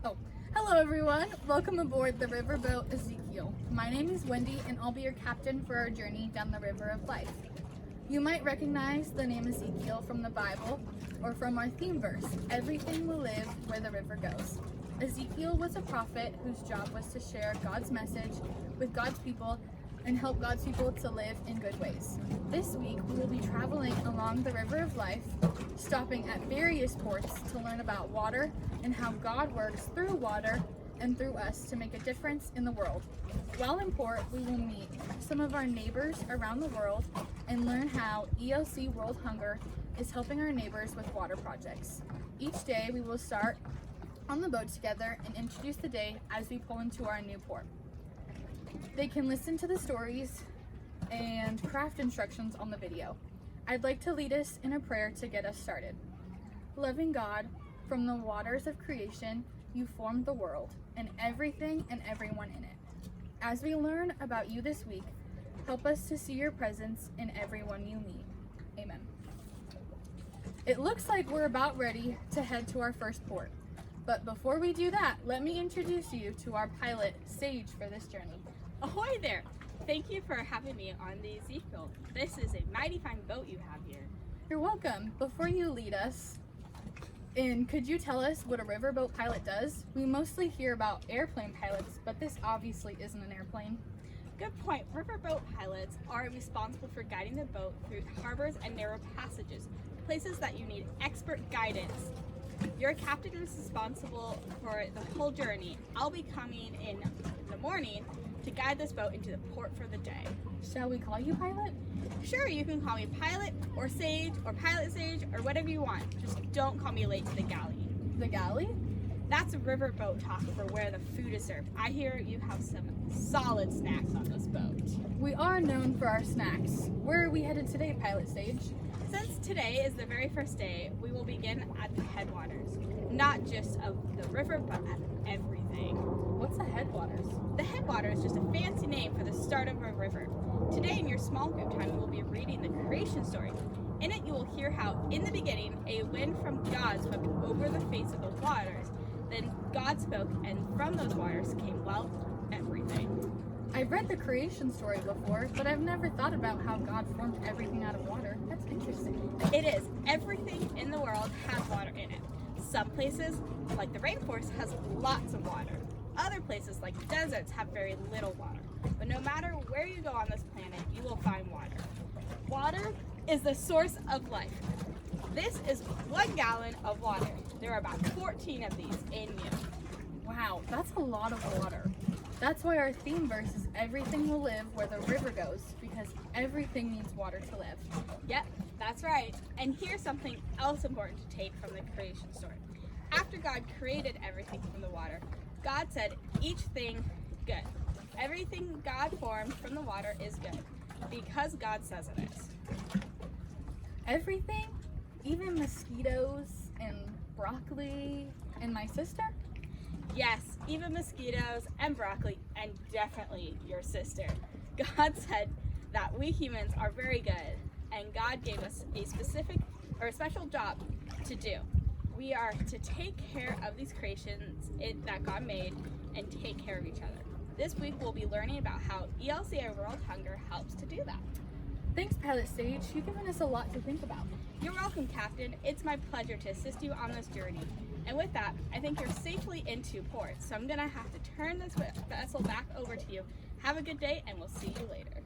Oh, hello everyone. Welcome aboard the Riverboat Ezekiel. My name is Wendy and I'll be your captain for our journey down the river of life. You might recognize the name Ezekiel from the Bible or from our theme verse, everything will live where the river goes. Ezekiel was a prophet whose job was to share God's message with God's people and help God's people to live in good ways. This week we will be traveling along the river of life, stopping at various ports to learn about water and how God works through water and through us to make a difference in the world. While in port, we will meet some of our neighbors around the world and learn how ELC World Hunger is helping our neighbors with water projects. Each day we will start on the boat together and introduce the day as we pull into our new port. They can listen to the stories and craft instructions on the video. I'd like to lead us in a prayer to get us started. Loving God, from the waters of creation, you formed the world and everything and everyone in it. As we learn about you this week, help us to see your presence in everyone you meet. Amen. It looks like we're about ready to head to our first port. But before we do that, let me introduce you to our pilot, Sage, for this journey. Ahoy there! Thank you for having me on the Ezekiel. This is a mighty fine boat you have here. You're welcome. Before you lead us in, could you tell us what a riverboat pilot does? We mostly hear about airplane pilots, but this obviously isn't an airplane. Good point. Riverboat pilots are responsible for guiding the boat through harbors and narrow passages, places that you need expert guidance. Your captain is responsible for the whole journey. I'll be coming in the morning to guide this boat into the port for the day. Shall we call you pilot? Sure, you can call me pilot or sage or pilot sage or whatever you want. Just don't call me late to the galley. The galley? That's a riverboat talk for where the food is served. I hear you have some solid snacks on this boat. We are known for our snacks. Where are we headed today, Pilot Sage? Since today is the very first day, we will begin at the headwaters. Not just of the river, but at everything. What's the headwaters? The headwater is just a fancy name for the start of a river. Today in your small group time, we will be reading the creation story. In it, you will hear how, in the beginning, a wind from God swept over the face of the waters. Then God spoke, and from those waters came, well, everything. I've read the creation story before, but I've never thought about how God formed everything out of water. That's interesting. It is. Everything in the world has water in it. Some places, like the rainforest, has lots of water. Other places, like deserts, have very little water. But no matter where you go on this planet, you will find water. Water is the source of life. This is 1 gallon of water. There are about 14 of these in you. Wow, that's a lot of water. That's why our theme verse is everything will live where the river goes, because everything needs water to live. Yep, that's right. And here's something else important to take from the creation story. After God created everything from the water, God said each thing good. Everything God formed from the water is good, because God says it is. Everything? Even mosquitoes and broccoli and my sister? Yes, even mosquitoes and broccoli, and definitely your sister. God said that we humans are very good, and God gave us a special job to do. We are to take care of these creations that God made and take care of each other. This week we'll be learning about how ELC World Hunger helps to do that. Thanks, Pilot Sage. You've given us a lot to think about. You're welcome, Captain. It's my pleasure to assist you on this journey. And with that, I think you're safely into port, so I'm going to have to turn this vessel back over to you. Have a good day, and we'll see you later.